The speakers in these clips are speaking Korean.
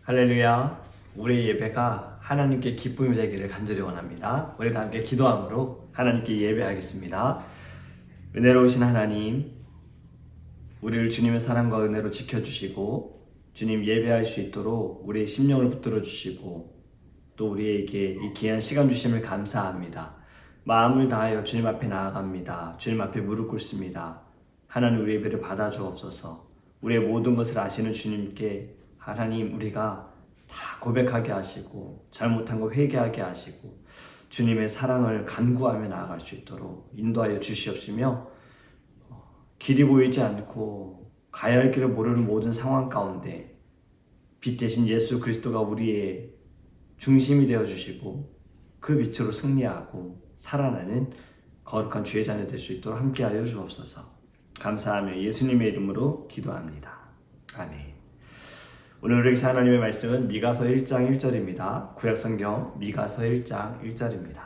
할렐루야. 우리의 예배가 하나님께 기쁨이 되기를 간절히 원합니다. 우리 다 함께 기도함으로 하나님께 예배하겠습니다. 은혜로우신 하나님, 우리를 주님의 사랑과 은혜로 지켜주시고 주님 예배할 수 있도록 우리의 심령을 붙들어 주시고 또 우리에게 이 귀한 시간 주심을 감사합니다. 마음을 다하여 주님 앞에 나아갑니다. 주님 앞에 무릎 꿇습니다. 하나님, 우리 예배를 받아 주옵소서. 우리의 모든 것을 아시는 주님께 하나님, 우리가 다 고백하게 하시고 잘못한 거 회개하게 하시고 주님의 사랑을 간구하며 나아갈 수 있도록 인도하여 주시옵시며, 길이 보이지 않고 가야 할 길을 모르는 모든 상황 가운데 빛 대신 예수 그리스도가 우리의 중심이 되어 주시고 그 빛으로 승리하고 살아나는 거룩한 주의 자녀 될 수 있도록 함께하여 주옵소서. 감사하며 예수님의 이름으로 기도합니다. 아멘. 오늘 우리에게 하나님의 말씀은 미가서 1장 1절입니다. 구약성경 미가서 1장 1절입니다.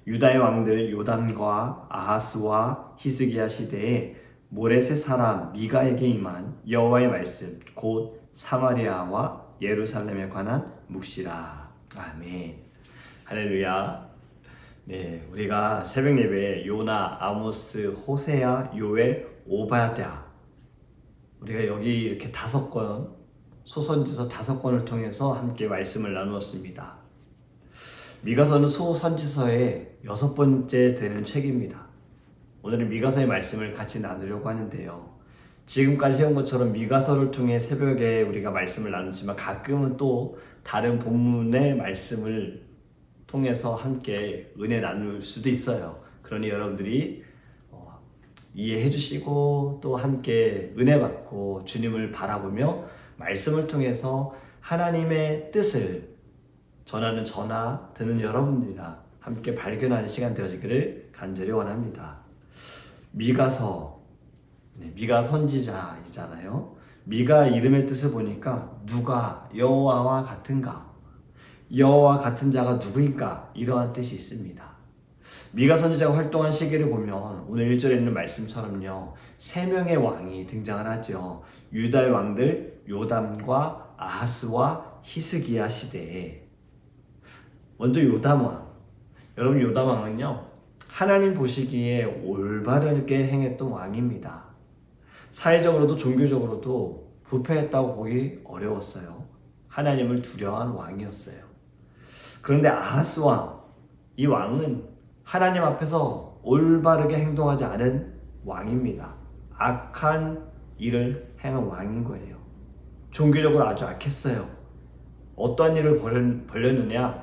유다의 왕들 요담과 아하스와 히스기야 시대에 모레셋 사람 미가에게 임한 여호와의 말씀, 곧 사마리아와 예루살렘에 관한 묵시라. 아멘. 할렐루야. 네, 우리가 새벽 예배에 요나, 아모스, 호세아, 요엘, 오바댜, 우리가 여기 이렇게 5권, 소선지서 5권을 통해서 함께 말씀을 나누었습니다. 미가서는 소선지서의 6번째 되는 책입니다. 오늘은 미가서의 말씀을 같이 나누려고 하는데요. 지금까지 해온 것처럼 미가서를 통해 새벽에 우리가 말씀을 나누지만 가끔은 또 다른 본문의 말씀을 통해서 함께 은혜 나눌 수도 있어요. 그러니 여러분들이 이해해 주시고 또 함께 은혜 받고 주님을 바라보며 말씀을 통해서 하나님의 뜻을 전하는 저나 듣는 여러분들이랑 함께 발견하는 시간 되어지기를 간절히 원합니다. 미가서, 미가 선지자이잖아요. 미가 이름의 뜻을 보니까 누가 여호와와 같은가, 여호와 같은 자가 누구인가, 이러한 뜻이 있습니다. 미가 선지자가 활동한 시기를 보면 오늘 1절에 있는 말씀처럼요, 3명의 왕이 등장을 하죠. 유다의 왕들 요담과 아하스와 히스기야 시대에 먼저 요담 왕. 여러분, 요담 왕은요, 하나님 보시기에 올바르게 행했던 왕입니다. 사회적으로도 종교적으로도 부패했다고 보기 어려웠어요. 하나님을 두려워한 왕이었어요. 그런데 아하스 왕, 이 왕은 하나님 앞에서 올바르게 행동하지 않은 왕입니다. 악한 일을 행한 왕인 거예요. 종교적으로 아주 악했어요. 어떠한 일을 벌였느냐?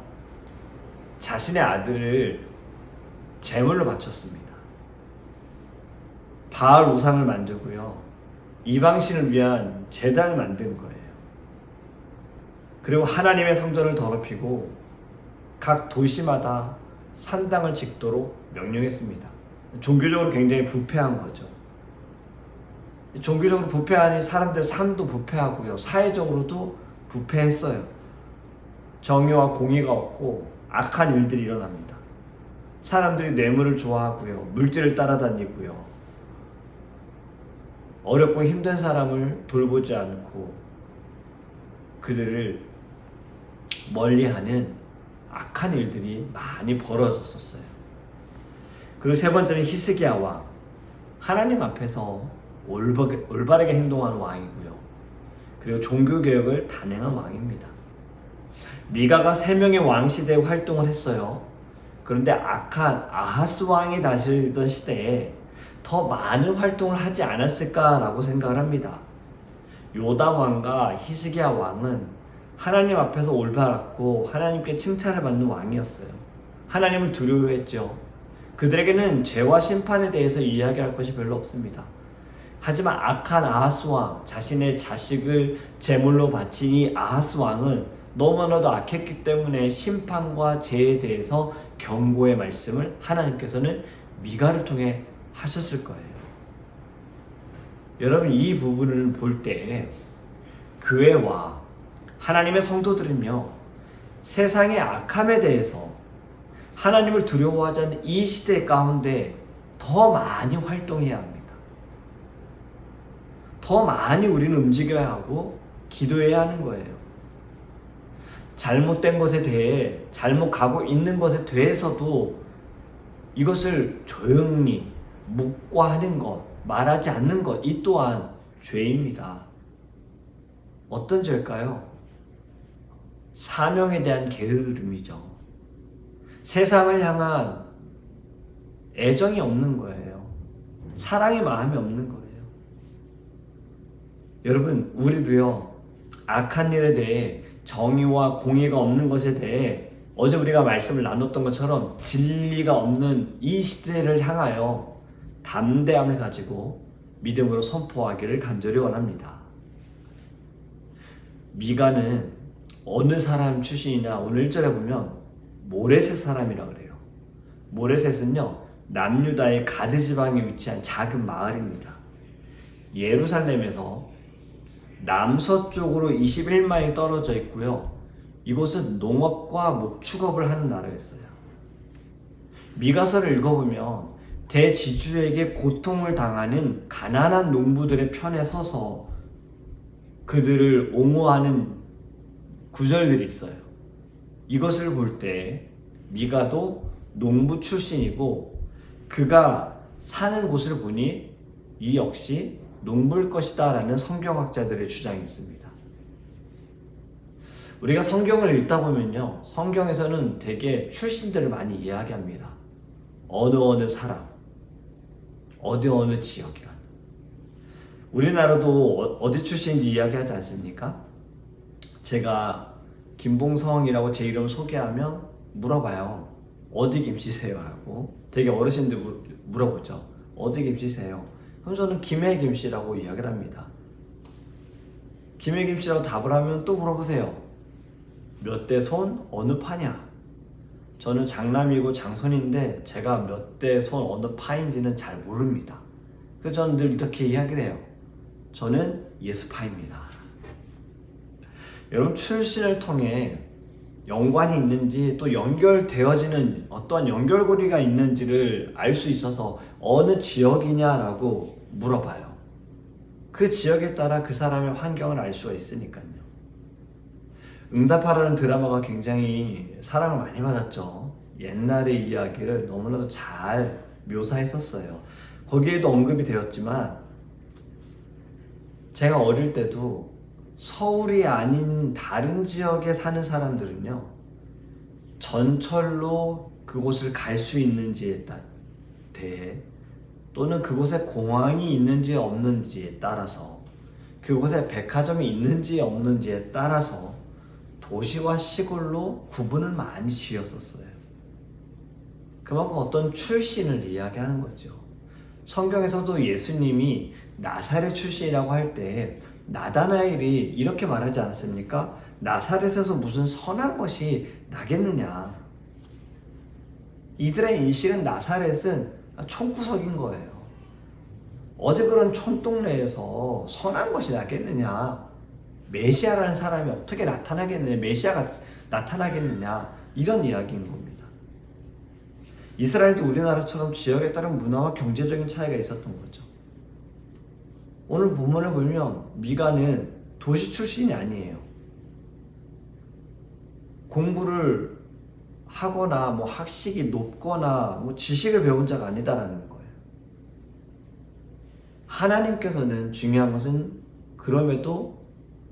자신의 아들을 제물로 바쳤습니다. 바알 우상을 만들고요, 이방신을 위한 제단을 만든 거예요. 그리고 하나님의 성전을 더럽히고 각 도시마다 산당을 짓도록 명령했습니다. 종교적으로 굉장히 부패한 거죠. 종교적으로 부패하니 사람들 삶도 부패하고요, 사회적으로도 부패했어요. 정의와 공의가 없고 악한 일들이 일어납니다. 사람들이 뇌물을 좋아하고요, 물질을 따라다니고요, 어렵고 힘든 사람을 돌보지 않고 그들을 멀리하는 악한 일들이 많이 벌어졌었어요. 그리고 3번째는 히스기야 왕. 하나님 앞에서 올바르게 행동하는 왕이고요, 그리고 종교개혁을 단행한 왕입니다. 미가가 3명의 왕 시대에 활동을 했어요. 그런데 악한 아하스 왕이 다스리던 시대에 더 많은 활동을 하지 않았을까라고 생각을 합니다. 요담 왕과 히스기야 왕은 하나님 앞에서 올바랐고 하나님께 칭찬을 받는 왕이었어요. 하나님을 두려워했죠. 그들에게는 죄와 심판에 대해서 이야기할 것이 별로 없습니다. 하지만 악한 아하스 왕, 자신의 자식을 제물로 바친 이 아하스 왕은 너무나도 악했기 때문에 심판과 죄에 대해서 경고의 말씀을 하나님께서는 미가를 통해 하셨을 거예요. 여러분, 이 부분을 볼 때 교회와 하나님의 성도들은요, 세상의 악함에 대해서 하나님을 두려워하지 않는 이 시대 가운데 더 많이 활동해야 합니다. 더 많이 우리는 움직여야 하고 기도해야 하는 거예요. 잘못된 것에 대해, 잘못 가고 있는 것에 대해서도 이것을 조용히 묵과하는 것, 말하지 않는 것, 이 또한 죄입니다. 어떤 죄일까요? 사명에 대한 게으름이죠. 세상을 향한 애정이 없는 거예요. 사랑의 마음이 없는 거예요. 여러분, 우리도요, 악한 일에 대해 정의와 공의가 없는 것에 대해 어제 우리가 말씀을 나눴던 것처럼 진리가 없는 이 시대를 향하여 담대함을 가지고 믿음으로 선포하기를 간절히 원합니다. 미가는 어느 사람 출신이냐, 오늘 1절에 보면 모레셋 사람이라고 그래요. 모레셋은요, 남유다의 가드 지방에 위치한 작은 마을입니다. 예루살렘에서 남서쪽으로 21마일 떨어져 있고요. 이곳은 농업과 목축업을 하는 나라였어요. 미가서를 읽어보면 대지주에게 고통을 당하는 가난한 농부들의 편에 서서 그들을 옹호하는 구절들이 있어요. 이것을 볼 때 미가도 농부 출신이고 그가 사는 곳을 보니 이 역시 농부일 것이다 라는 성경학자들의 주장이 있습니다. 우리가 성경을 읽다 보면요, 성경에서는 되게 출신들을 많이 이야기합니다. 어느 사람, 어느 지역이란. 우리나라도 어디 출신인지 이야기하지 않습니까? 제가 김봉성이라고 제 이름을 소개하면 물어봐요. 어디 김씨세요? 라고. 되게 어르신들 물어보죠. 어디 김씨세요? 그럼 저는 김해 김씨라고 이야기를 합니다. 김해 김씨라고 답을 하면 또 물어보세요. 몇 대 손 어느 파냐? 저는 장남이고 장손인데 제가 몇 대 손 어느 파인지는 잘 모릅니다. 그래서 저는 늘 이렇게 이야기를 해요. 저는 예수파입니다. 여러분, 출신을 통해 연관이 있는지 또 연결되어지는 어떤 연결고리가 있는지를 알 수 있어서 어느 지역이냐라고 물어봐요. 그 지역에 따라 그 사람의 환경을 알 수가 있으니까요. 응답하라는 드라마가 굉장히 사랑을 많이 받았죠. 옛날의 이야기를 너무나도 잘 묘사했었어요. 거기에도 언급이 되었지만 제가 어릴 때도 서울이 아닌 다른 지역에 사는 사람들은요, 전철로 그곳을 갈 수 있는지에 대해 또는 그곳에 공항이 있는지 없는지에 따라서 그곳에 백화점이 있는지 없는지에 따라서 도시와 시골로 구분을 많이 지었었어요. 그만큼 어떤 출신을 이야기하는 거죠. 성경에서도 예수님이 나사렛 출신이라고 할 때 나다나엘이 이렇게 말하지 않았습니까? 나사렛에서 무슨 선한 것이 나겠느냐. 이들의 인식은 나사렛은 촌구석인 거예요. 어디 그런 촌동네에서 선한 것이 나겠느냐. 메시아라는 사람이 어떻게 나타나겠느냐. 메시아가 나타나겠느냐. 이런 이야기인 겁니다. 이스라엘도 우리나라처럼 지역에 따른 문화와 경제적인 차이가 있었던 거죠. 오늘 본문을 보면 미가는 도시 출신이 아니에요. 공부를 하거나 뭐 학식이 높거나 뭐 지식을 배운 자가 아니다라는 거예요. 하나님께서는 중요한 것은 그럼에도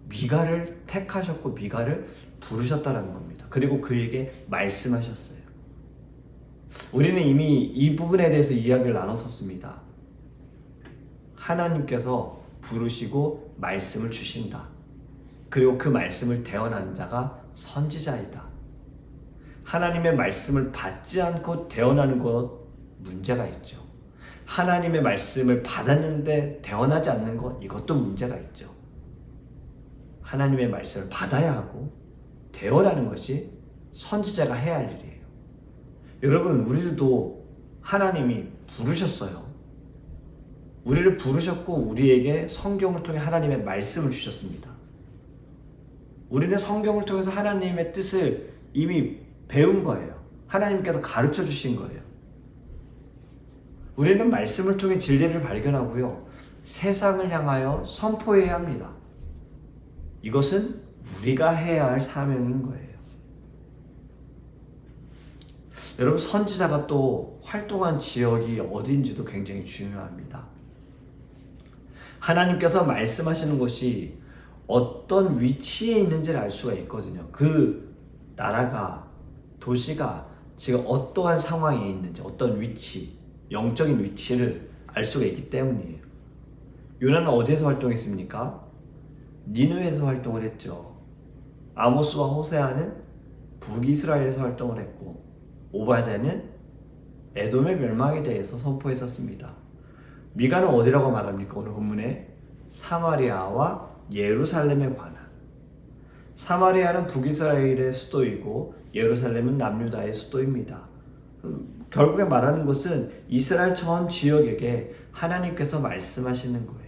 미가를 택하셨고 미가를 부르셨다는 겁니다. 그리고 그에게 말씀하셨어요. 우리는 이미 이 부분에 대해서 이야기를 나눴었습니다. 하나님께서 부르시고 말씀을 주신다. 그리고 그 말씀을 대언하는 자가 선지자이다. 하나님의 말씀을 받지 않고 대언하는 것 문제가 있죠. 하나님의 말씀을 받았는데 대언하지 않는 것, 이것도 문제가 있죠. 하나님의 말씀을 받아야 하고 대언하는 것이 선지자가 해야 할 일이에요. 여러분, 우리도 하나님이 부르셨어요. 우리를 부르셨고 우리에게 성경을 통해 하나님의 말씀을 주셨습니다. 우리는 성경을 통해서 하나님의 뜻을 이미 배운 거예요. 하나님께서 가르쳐 주신 거예요. 우리는 말씀을 통해 진리를 발견하고요, 세상을 향하여 선포해야 합니다. 이것은 우리가 해야 할 사명인 거예요. 여러분, 선지자가 또 활동한 지역이 어디인지도 굉장히 중요합니다. 하나님께서 말씀하시는 곳이 어떤 위치에 있는지를 알 수가 있거든요. 그 나라가, 도시가 지금 어떠한 상황에 있는지, 어떤 위치, 영적인 위치를 알 수가 있기 때문이에요. 요나는 어디에서 활동했습니까? 니느웨에서 활동을 했죠. 아모스와 호세아는 북이스라엘에서 활동을 했고, 오바댜는 에돔의 멸망에 대해서 선포했었습니다. 미가는 어디라고 말합니까? 오늘 본문에 사마리아와 예루살렘에 관한. 사마리아는 북이스라엘의 수도이고 예루살렘은 남유다의 수도입니다. 결국에 말하는 것은 이스라엘 전 지역에게 하나님께서 말씀하시는 거예요.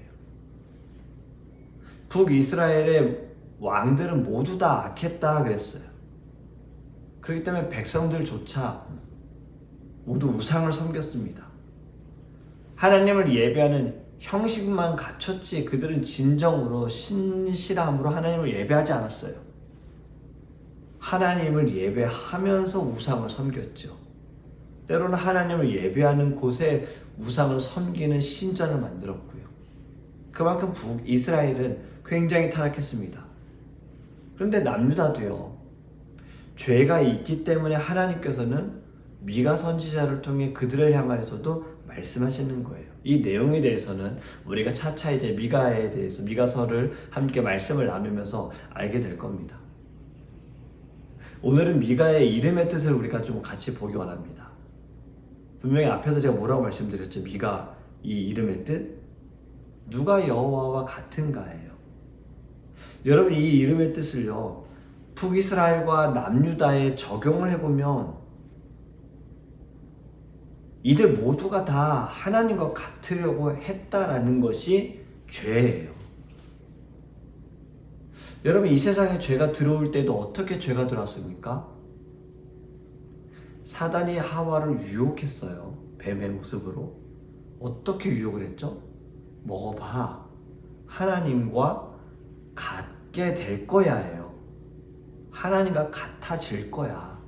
북이스라엘의 왕들은 모두 다 악했다 그랬어요. 그렇기 때문에 백성들조차 모두 우상을 섬겼습니다. 하나님을 예배하는 형식만 갖췄지 그들은 진정으로 신실함으로 하나님을 예배하지 않았어요. 하나님을 예배하면서 우상을 섬겼죠. 때로는 하나님을 예배하는 곳에 우상을 섬기는 신전을 만들었고요. 그만큼 북이스라엘은 굉장히 타락했습니다. 그런데 남유다도요. 죄가 있기 때문에 하나님께서는 미가 선지자를 통해 그들을 향하여서도 말씀하시는 거예요. 이 내용에 대해서는 우리가 차차 이제 미가에 대해서 미가서를 함께 말씀을 나누면서 알게 될 겁니다. 오늘은 미가의 이름의 뜻을 우리가 좀 같이 보기 원합니다. 분명히 앞에서 제가 뭐라고 말씀드렸죠? 미가 이 이름의 뜻? 누가 여호와와 같은가예요. 여러분, 이 이름의 뜻을요, 북이스라엘과 남유다에 적용을 해보면 이들 모두가 다 하나님과 같으려고 했다라는 것이 죄예요. 여러분, 이 세상에 죄가 들어올 때도 어떻게 죄가 들어왔습니까? 사단이 하와를 유혹했어요. 뱀의 모습으로. 어떻게 유혹을 했죠? 먹어봐. 하나님과 같게 될 거야예요. 하나님과 같아질 거야.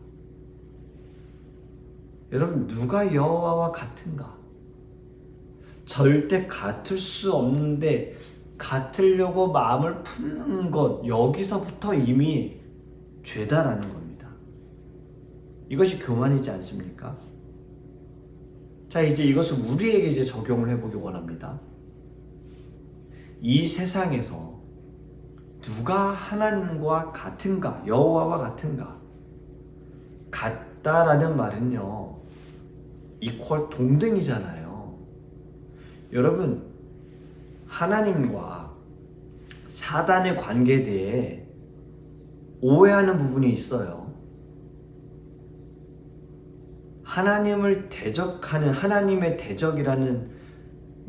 여러분, 누가 여호와와 같은가? 절대 같을 수 없는데 같으려고 마음을 품는 것, 여기서부터 이미 죄다라는 겁니다. 이것이 교만이지 않습니까? 자, 이제 이것을 우리에게 이제 적용을 해보기 원합니다. 이 세상에서 누가 하나님과 같은가? 여호와와 같은가? 같다라는 말은요, 이퀄 동등이잖아요. 여러분, 하나님과 사단의 관계에 대해 오해하는 부분이 있어요. 하나님을 대적하는, 하나님의 대적이라는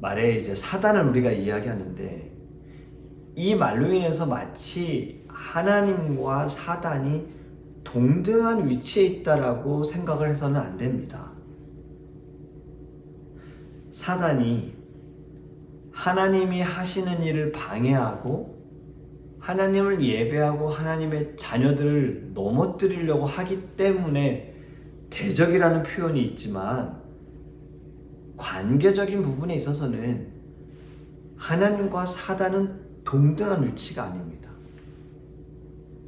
말에 이제 사단을 우리가 이야기하는데, 이 말로 인해서 마치 하나님과 사단이 동등한 위치에 있다라고 생각을 해서는 안 됩니다. 사단이 하나님이 하시는 일을 방해하고 하나님을 예배하고 하나님의 자녀들을 넘어뜨리려고 하기 때문에 대적이라는 표현이 있지만, 관계적인 부분에 있어서는 하나님과 사단은 동등한 위치가 아닙니다.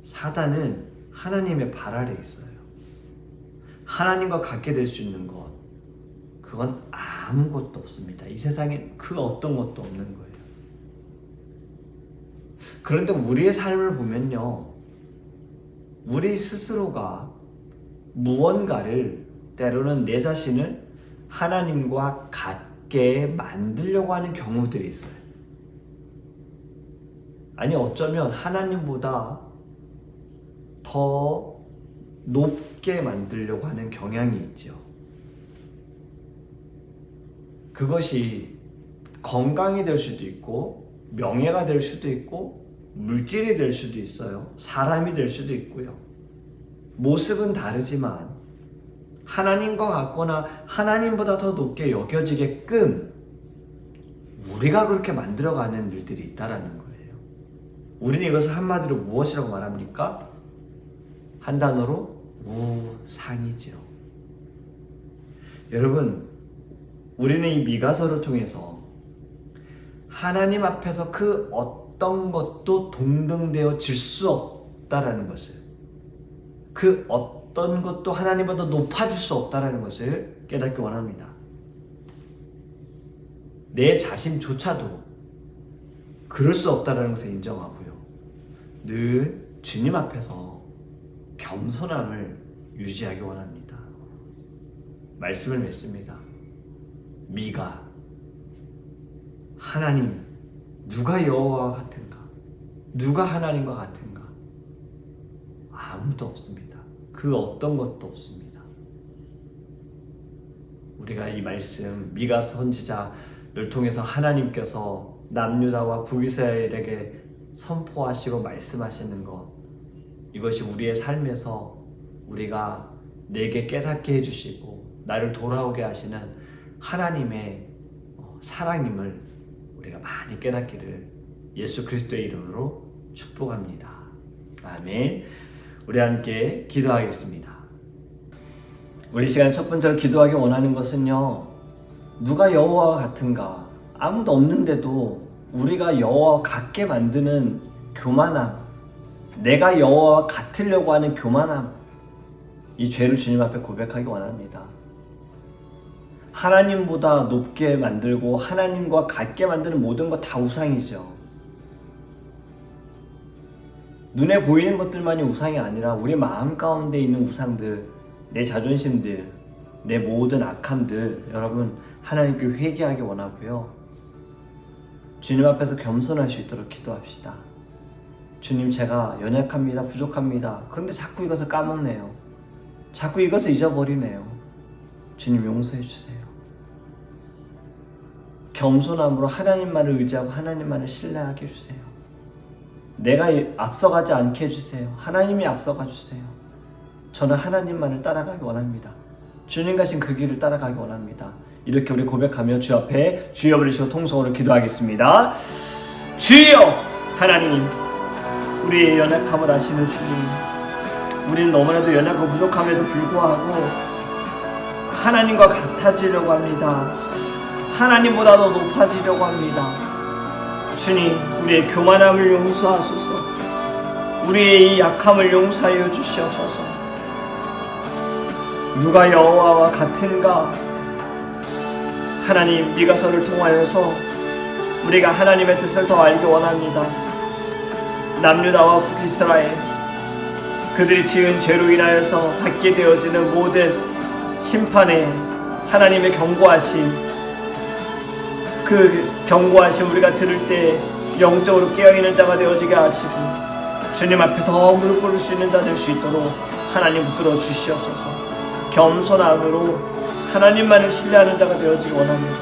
사단은 하나님의 발 아래에 있어요. 하나님과 같게 될 수 있는 것, 그건 아무것도 없습니다. 이 세상에 그 어떤 것도 없는 거예요. 그런데 우리의 삶을 보면요, 우리 스스로가 무언가를, 때로는 내 자신을 하나님과 같게 만들려고 하는 경우들이 있어요. 아니, 어쩌면 하나님보다 더 높게 만들려고 하는 경향이 있죠. 그것이 건강이 될 수도 있고, 명예가 될 수도 있고, 물질이 될 수도 있어요. 사람이 될 수도 있고요. 모습은 다르지만 하나님과 같거나 하나님보다 더 높게 여겨지게끔 우리가 그렇게 만들어가는 일들이 있다라는 거예요. 우리는 이것을 한마디로 무엇이라고 말합니까? 한 단어로 우상이지요. 여러분, 우리는 이 미가서를 통해서 하나님 앞에서 그 어떤 것도 동등되어 질 수 없다라는 것을, 그 어떤 것도 하나님보다 높아질 수 없다라는 것을 깨닫기 원합니다. 내 자신조차도 그럴 수 없다라는 것을 인정하고요. 늘 주님 앞에서 겸손함을 유지하기 원합니다. 말씀을 맺습니다. 미가, 하나님, 누가 여호와와 같은가? 누가 하나님과 같은가? 아무도 없습니다. 그 어떤 것도 없습니다. 우리가 이 말씀, 미가 선지자를 통해서 하나님께서 남유다와 북이스라엘에게 선포하시고 말씀하시는 것, 이것이 우리의 삶에서 우리가 내게 깨닫게 해주시고 나를 돌아오게 하시는 하나님의 사랑임을 우리가 많이 깨닫기를 예수 그리스도의 이름으로 축복합니다. 아멘. 우리 함께 기도하겠습니다. 우리 시간 첫 번째로 기도하기 원하는 것은요, 누가 여호와와 같은가? 아무도 없는데도 우리가 여호와와 같게 만드는 교만함, 내가 여호와와 같으려고 하는 교만함, 이 죄를 주님 앞에 고백하기 원합니다. 하나님보다 높게 만들고 하나님과 같게 만드는 모든 것 다 우상이죠. 눈에 보이는 것들만이 우상이 아니라 우리 마음 가운데 있는 우상들, 내 자존심들, 내 모든 악함들, 여러분 하나님께 회개하기 원하고요. 주님 앞에서 겸손할 수 있도록 기도합시다. 주님, 제가 연약합니다. 부족합니다. 그런데 자꾸 이것을 까먹네요. 자꾸 이것을 잊어버리네요. 주님, 용서해 주세요. 겸손함으로 하나님만을 의지하고 하나님만을 신뢰하게 해주세요. 내가 앞서가지 않게 해주세요. 하나님이 앞서가 주세요. 저는 하나님만을 따라가기 원합니다. 주님 가신 그 길을 따라가기 원합니다. 이렇게 우리 고백하며 주 앞에 주여 부르시고 통성으로 기도하겠습니다. 주여 하나님, 우리의 연약함을 아시는 주님, 우리는 너무나도 연약하고 부족함에도 불구하고 하나님과 같아지려고 합니다. 하나님보다 더 높아지려고 합니다. 주님, 우리의 교만함을 용서하소서. 우리의 이 약함을 용서하여 주시옵소서. 누가 여호와와 같은가? 하나님, 미가서를 통하여서 우리가 하나님의 뜻을 더 알기 원합니다. 남유다와 북이스라엘, 그들이 지은 죄로 인하여서 받게 되어지는 모든 심판에 하나님의 경고하심, 그 경고하심 우리가 들을 때 영적으로 깨어있는 자가 되어지게 하시고 주님 앞에 더 무릎 꿇을 수 있는 자 될 수 있도록 하나님 붙들어 주시옵소서. 겸손함으로 하나님만을 신뢰하는 자가 되어지기 원합니다.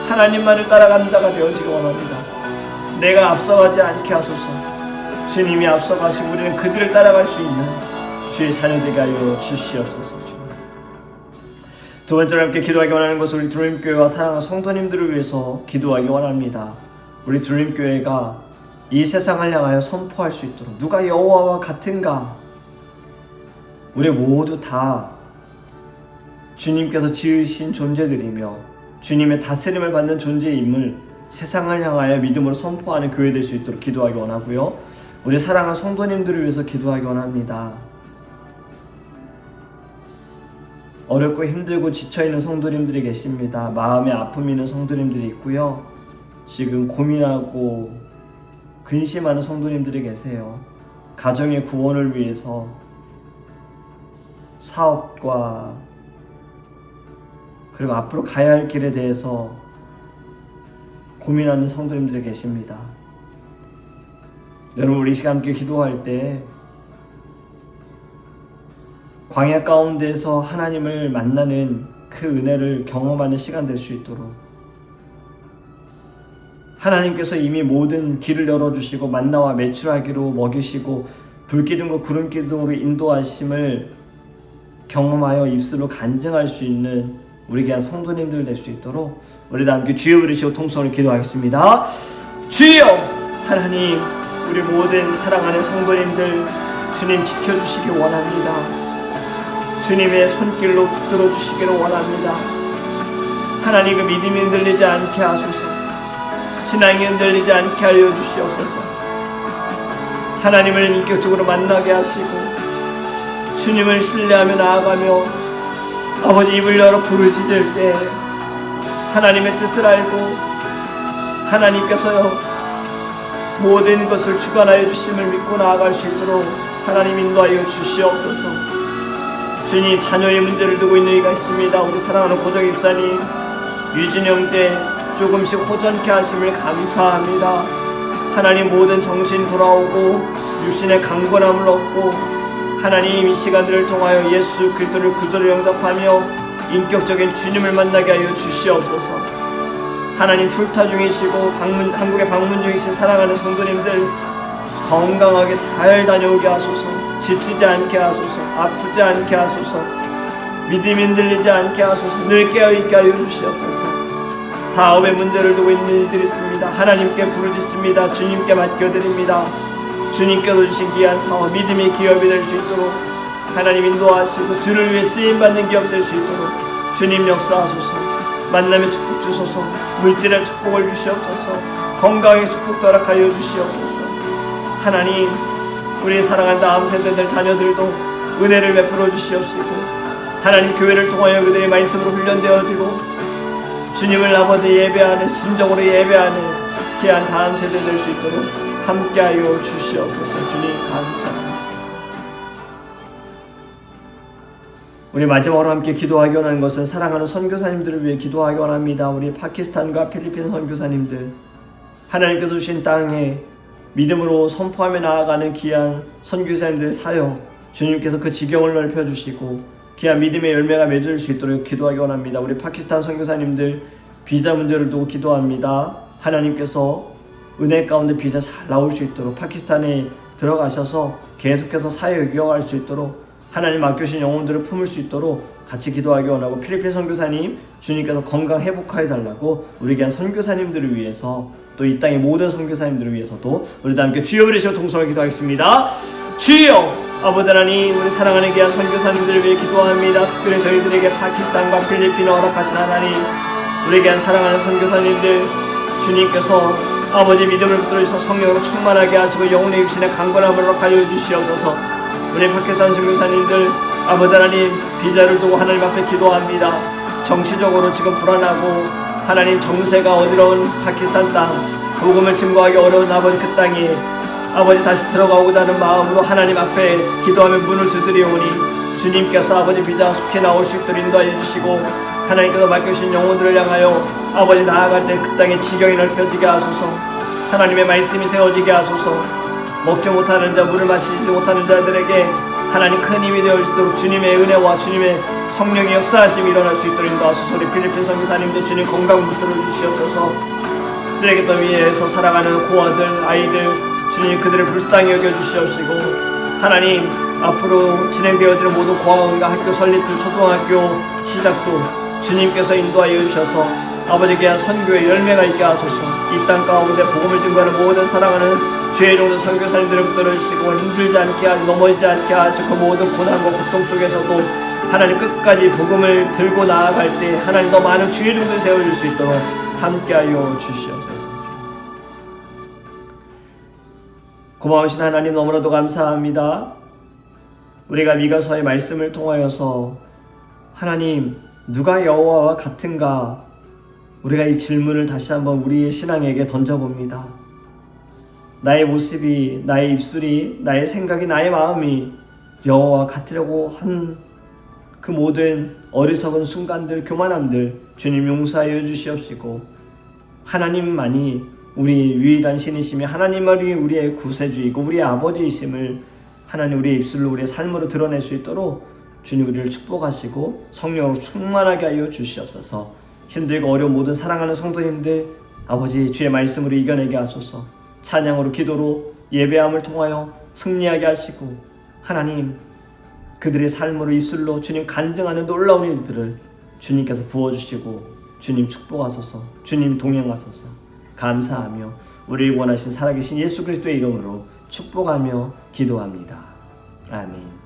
하나님만을 따라가는 자가 되어지기 원합니다. 내가 앞서가지 않게 하소서. 주님이 앞서가시고 우리는 그들을 따라갈 수 있는 주의 자녀되게 하여 주시옵소서. 두 번째로 함께 기도하기 원하는 것은 우리 드림교회와 사랑하는 성도님들을 위해서 기도하기 원합니다. 우리 드림교회가 이 세상을 향하여 선포할 수 있도록 누가 여호와와 같은가? 우리 모두 다 주님께서 지으신 존재들이며 주님의 다스림을 받는 존재임을 세상을 향하여 믿음으로 선포하는 교회 될 수 있도록 기도하기 원하고요. 우리 사랑하는 성도님들을 위해서 기도하기 원합니다. 어렵고 힘들고 지쳐있는 성도님들이 계십니다. 마음에 아픔이 있는 성도님들이 있고요. 지금 고민하고 근심하는 성도님들이 계세요. 가정의 구원을 위해서 사업과 그리고 앞으로 가야 할 길에 대해서 고민하는 성도님들이 계십니다. 여러분, 우리 시간 함께 기도할 때 광야 가운데서 하나님을 만나는 그 은혜를 경험하는 시간 될 수 있도록 하나님께서 이미 모든 길을 열어주시고 만나와 메추라기로 먹이시고 불기둥과 구름기둥으로 인도하심을 경험하여 입술로 간증할 수 있는 우리 귀한 성도님들 될 수 있도록 우리 다 함께 주여 부르시고 통성을 기도하겠습니다. 주여 하나님, 우리 모든 사랑하는 성도님들 주님 지켜주시기 원합니다. 주님의 손길로 붙들어 주시기를 원합니다. 하나님 그 믿음이 흔들리지 않게 하소서. 신앙이 흔들리지 않게 하여 주시옵소서. 하나님을 인격적으로 만나게 하시고 주님을 신뢰하며 나아가며 아버지 입을 열어 부르짖을 때 하나님의 뜻을 알고 하나님께서요 모든 것을 주관하여 주심을 믿고 나아갈 수 있도록 하나님 인도하여 주시옵소서. 주님, 자녀의 문제를 두고 있는 이가 있습니다. 우리 사랑하는 고정 입사님, 유진 형제 조금씩 호전케 하심을 감사합니다. 하나님 모든 정신 돌아오고 육신의 강건함을 얻고 하나님 이 시간들을 통하여 예수 그리스도를 구주로 영접하며 인격적인 주님을 만나게 하여 주시옵소서. 하나님 출타 중이시고 한국에 방문 중이신 사랑하는 성도님들 건강하게 잘 다녀오게 하소서. 지치지 않게 하소서. 아프지 않게 하소서. 믿음이 흔들리지 않게 하소서. 늘 깨어있게 하여 주시옵소서. 사업의 문제를 두고 있는 이들이 있습니다. 하나님께 부르짖습니다. 주님께 맡겨드립니다. 주님께서 주신 귀한 사업, 믿음의 기업이 될 수 있도록 하나님 인도하시고 주를 위해 쓰임받는 기업 될 수 있도록 주님 역사하소서. 만남의 축복 주소서. 물질의 축복을 주시옵소서. 건강의 축복 허락하여 주시옵소서. 하나님, 우리 사랑하는 다음 세대들 자녀들도 은혜를 베풀어 주시옵시고 하나님 교회를 통하여 그들의 말씀으로 훈련되어지고 주님을 아버지 예배하는, 진정으로 예배하는 귀한 다음 세대 될 수 있도록 함께하여 주시옵소서. 주님 감사합니다. 우리 마지막으로 함께 기도하기 원하는 것은 사랑하는 선교사님들을 위해 기도하기 원합니다. 우리 파키스탄과 필리핀 선교사님들, 하나님께서 주신 땅에 믿음으로 선포하며 나아가는 귀한 선교사님들의 사역, 주님께서 그 지경을 넓혀주시고 귀한 믿음의 열매가 맺을 수 있도록 기도하기 원합니다. 우리 파키스탄 선교사님들 비자 문제를 두고 기도합니다. 하나님께서 은혜 가운데 비자 잘 나올 수 있도록 파키스탄에 들어가셔서 계속해서 사역을 이어갈 수 있도록 하나님 맡겨주신 영혼들을 품을 수 있도록 같이 기도하기 원하고, 필리핀 선교사님 주님께서 건강 회복하여 달라고 우리 귀한 선교사님들을 위해서 또 이 땅의 모든 선교사님들을 위해서도 우리도 함께 주여 부르시고 동성을 기도하겠습니다. 주여 아버지 하나님, 우리 사랑하는 귀한 선교사님들을 위해 기도합니다. 특별히 저희들에게 파키스탄과 필리핀을 허락하신 하나님, 우리 귀한 사랑하는 선교사님들 주님께서 아버지 믿음을 붙들어주셔서 성령으로 충만하게 하시고 영혼의 육신의 강건함을 허락하여 주시옵소서. 우리 파키스탄 선교사님들 아버지 하나님 비자를 두고 하나님 앞에 기도합니다. 정치적으로 지금 불안하고 하나님 정세가 어지러운 파키스탄 땅, 복음을 증거하기 어려운 아버지 그 땅에 아버지 다시 들어가고자 하는 마음으로 하나님 앞에 기도하며 문을 두드리오니 주님께서 아버지 비자 속히 나올 수 있도록 인도하여 주시고 하나님께서 맡겨주신 영혼들을 향하여 아버지 나아갈 때 그 땅의 지경이 넓혀지게 하소서. 하나님의 말씀이 세워지게 하소서. 먹지 못하는 자, 물을 마시지 못하는 자들에게 하나님 큰 힘이 되어주도록 주님의 은혜와 주님의 성령의 역사하심이 일어날 수 있도록 인도하소서. 우리 필리핀 선교사님도 주님 건강 붙들어 주시옵소서. 쓰레기통 위에서 살아가는 고아들, 아이들 주님 그들을 불쌍히 여겨주시옵시고 하나님 앞으로 진행되어지는 모든 고아원과 학교 설립들, 초등학교 시작도 주님께서 인도하여 주셔서 아버지 귀한 선교의 열매가 있게 하소서. 이 땅 가운데 복음을 증거하는 모든 사랑하는 죄의 종들 선교사님들을 붙들어주시고 힘들지 않게 하시고 넘어지지 않게 하시고 모든 고난과 고통 속에서도 하나님 끝까지 복음을 들고 나아갈 때 하나님 더 많은 주의 종들 세워줄 수 있도록 함께하여 주시옵소서. 고마우신 하나님 너무나도 감사합니다. 우리가 미가서의 말씀을 통하여서 하나님 누가 여호와와 같은가, 우리가 이 질문을 다시 한번 우리의 신앙에게 던져봅니다. 나의 모습이, 나의 입술이, 나의 생각이, 나의 마음이 여호와와 같으려고 한 그 모든 어리석은 순간들, 교만함들 주님 용서하여 주시옵시고 하나님만이 우리 유일한 신이시며 하나님만이 우리의 구세주이고 우리의 아버지이심을 하나님 우리의 입술로 우리의 삶으로 드러낼 수 있도록 주님 우리를 축복하시고 성령으로 충만하게 하여 주시옵소서. 힘들고 어려운 모든 사랑하는 성도님들 아버지 주의 말씀으로 이겨내게 하소서. 찬양으로, 기도로, 예배함을 통하여 승리하게 하시고 하나님 그들의 삶으로 입술로 주님 간증하는 놀라운 일들을 주님께서 부어주시고 주님 축복하소서. 주님 동행하소서. 감사하며 우리를 원하신 살아계신 예수 그리스도의 이름으로 축복하며 기도합니다. 아멘.